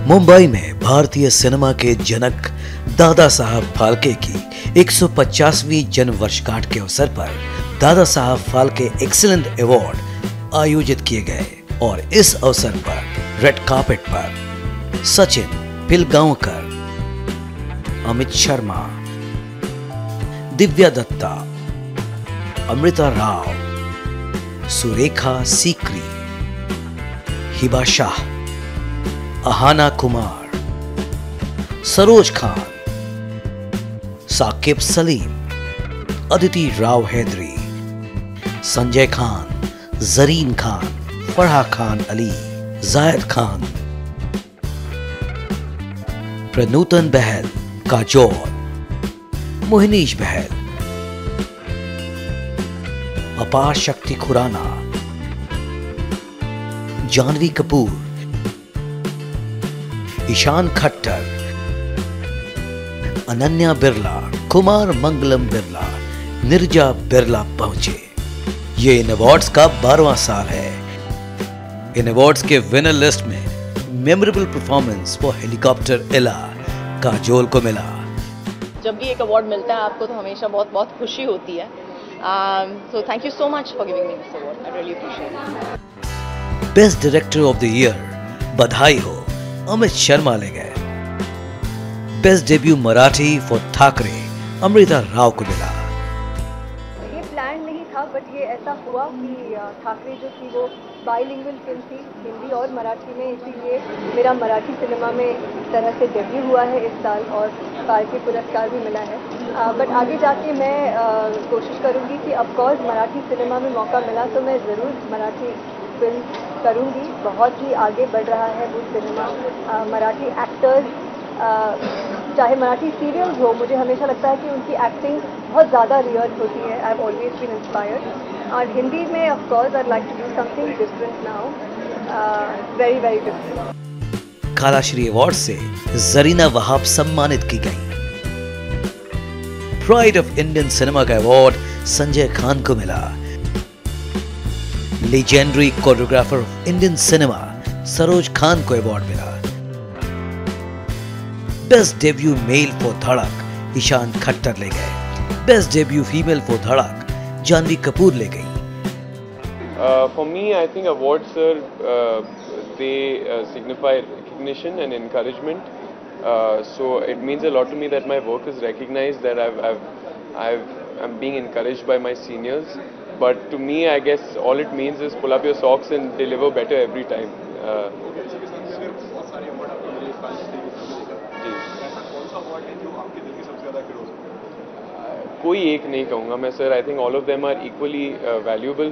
मुंबई में भारतीय सिनेमा के जनक दादा साहब फाल्के की 150वीं जन्म वर्षगांठ के अवसर पर दादा साहब फाल्के एक्सीलेंट अवार्ड आयोजित किए गए और इस अवसर पर रेड कार्पेट पर सचिन पिलगांवकर, अमित शर्मा, दिव्या दत्ता, अमृता राव, सुरेखा सीकरी, हिबा शाह, अहाना कुमार, सरोज खान, साकिब सलीम, अदिति राव हैदरी, संजय खान, जरीन खान, फरहा खान अली, जायद खान, प्रनूतन बहल, काजोल, मोहिनीश बहल, अपार शक्ति खुराना, जानवी कपूर, ईशान खट्टर, अनन्या बिरला, कुमार मंगलम बिरला, निर्जा बिरला पहुंचे। ये इन अवार्ड्स का 12वां साल है। इन अवार्ड्स के विनर लिस्ट में मेमोरेबल परफॉर्मेंस फॉर हेलीकॉप्टर इला काजोल को मिला। जब भी एक अवार्ड मिलता है आपको तो हमेशा बहुत बहुत खुशी होती है। So thank you so much for giving me this award. I really appreciate it. Best director of the year बधाई हो अमित शर्मा ले गए। Best debut Marathi for Thackeray Amrita Rao को मिला। ये प्लान नहीं था बट ये ऐसा हुआ कि ठाकरे जो थी वो बाइलिंगुअल फिल्म थी, हिंदी और मराठी में, इसीलिए मेरा मराठी सिनेमा में इस तरह से डेब्यू हुआ है इस साल और फाल्के पुरस्कार भी मिला है। बट आगे जाके मैं कोशिश करूँगी कि ऑफकोर्स मराठी सिनेमा में मौका मिला तो मैं ज़रूर मराठी फिल्म करूँगी। बहुत ही आगे बढ़ रहा है वो सिनेमा। मराठी एक्टर्स, चाहे मराठी सीरियल्स हो, मुझे हमेशा लगता है कि उनकी एक्टिंग बहुत ज़्यादा रियल होती है। I have always been inspired. और हिंदी में of course I like to do something different now, very very different. Kalashri award से जरीना वहाब सम्मानित की गई। प्राइड ऑफ इंडियन सिनेमा का अवार्ड संजय खान को मिला। Legendary choreographer of Indian cinema Saroj Khan को अवार्ड मिला। बेस्ट डेब्यू मेल फॉर धड़क ईशान खट्टर ले गए। बेस्ट डेब्यू फीमेल फॉर धड़क जानवी कपूर ले गई। For me, I think awards they signify recognition and encouragement. So it means a lot to me that my work is recognized, that I'm being encouraged by my seniors. But to me, I guess all it means is pull up your socks and deliver better every time. कोई एक नहीं कहूँगा मैं sir. I think all of them are equally valuable.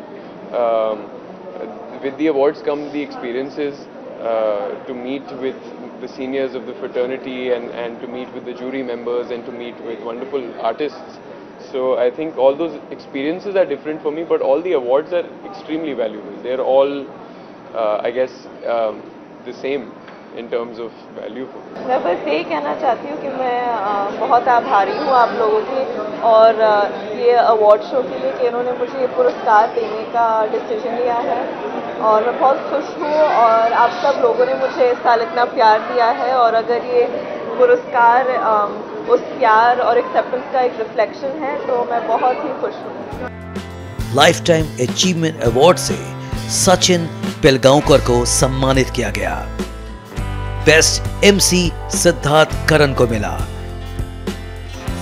With the awards come the experiences to meet with the seniors of the fraternity and to meet with the jury members and to meet with wonderful artists. So I think all those experiences are different for me, but all the awards are extremely valuable. They're all, I guess, the same in terms of value. मैं बस यही कहना चाहती हूँ कि मैं बहुत आभारी हूँ आप लोगों की और ये अवार्ड शो के लिए कि इन्होंने मुझे ये पुरस्कार देने का डिसीजन लिया है और मैं बहुत खुश हूँ और आप सब लोगों ने मुझे इस साल इतना प्यार दिया है और अगर ये पुरस्कार उस प्यार और एक्सेप्टेंस का एक रिफ्लेक्शन है तो मैं बहुत ही खुश हूँ। लाइफ टाइम अचीवमेंट अवार्ड से सचिन पिलगांवकर को सम्मानित किया गया। बेस्ट एमसी सिद्धार्थ करन को मिला।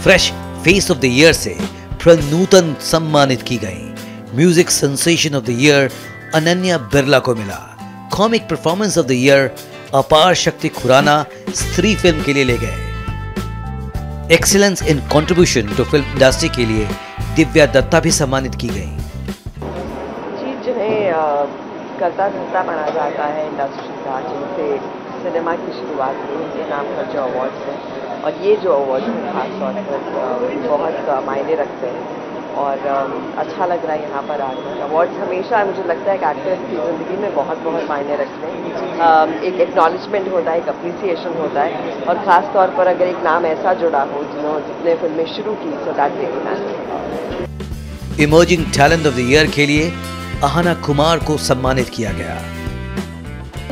Fresh face of the year से प्रनूतन सम्मानित की गई। Music sensation of the year Ananya Birla को मिला। Comic performance of the year Aparshakti Khurana Stree film के लिए ले गए। Excellence in contribution to film industry के लिए दिव्या दत्ता भी सम्मानित की गई। जी, जिन्हें करता धरता माना जाता है इंडस्ट्री का, जिनसे सिनेमा की शुरुआत हुई, उनके नाम पर जो अवार्ड्स हैं और ये जो अवार्ड हैं खास तौर पर बहुत मायने रखते हैं और अच्छा लग रहा है यहाँ पर आकर। अवार्ड्स हमेशा मुझे लगता है कि एक्टर्स की ज़िंदगी में बहुत बहुत मायने रखते हैं। एक एक्नॉलेजमेंट होता है, एक अप्रिसिएशन होता है और ख़ास तौर पर अगर एक नाम ऐसा जुड़ा हो जिसने फिल्में शुरू की, so that really matters. Emerging talent of the year के लिए अहाना कुमार को सम्मानित किया गया।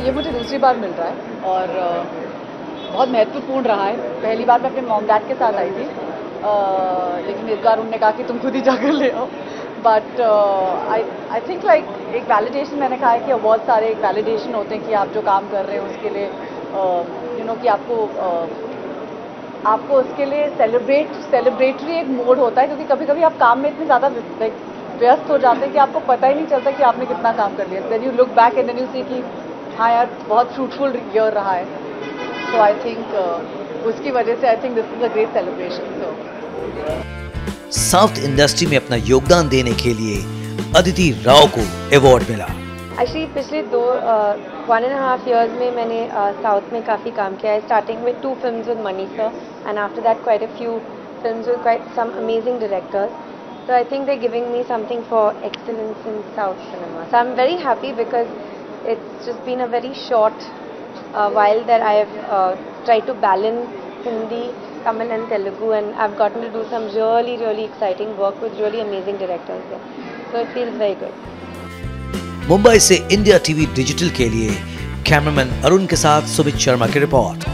ये मुझे दूसरी बार मिल रहा है और बहुत महत्वपूर्ण रहा है। पहली बार मैं अपने मॉम डैड के साथ आई थी, लेकिन इस बार उन्होंने कहा कि तुम खुद ही जाकर ले आओ। बट आई थिंक लाइक एक वैलिडेशन, मैंने कहा है कि बहुत सारे एक वैलिडेशन होते हैं कि आप जो काम कर रहे हो उसके लिए यू नो कि आपको उसके लिए सेलिब्रेटरी एक मोड होता है, क्योंकि कभी कभी आप काम में इतने ज़्यादा व्यस्त हो जाते हैं कि आपको पता ही नहीं चलता कि आपने कितना काम कर लिया। Then you look back and then you see कि हाँ यार बहुत फ्रूटफुल ईयर रहा है। सो आई थिंक उसकी वजह से I think this is a great celebration. South industry में अपना योगदान देने के लिए अदिति राव को अवार्ड मिला। एक्चुअली पिछले 1.5 years में मैंने साउथ में काफ़ी काम किया है, starting with 2 films with Mani sir and after that quite a few films with quite some amazing directors. So I think they're giving me something for excellence in South cinema. So I'm very happy because it's just been a very short while that I have tried to balance Hindi, Tamil and Telugu, and I've gotten to do some really exciting work with really amazing directors there. So it feels very good. Mumbai से India TV digital के लिए cameraman Arun के साथ सुमित शर्मा की report.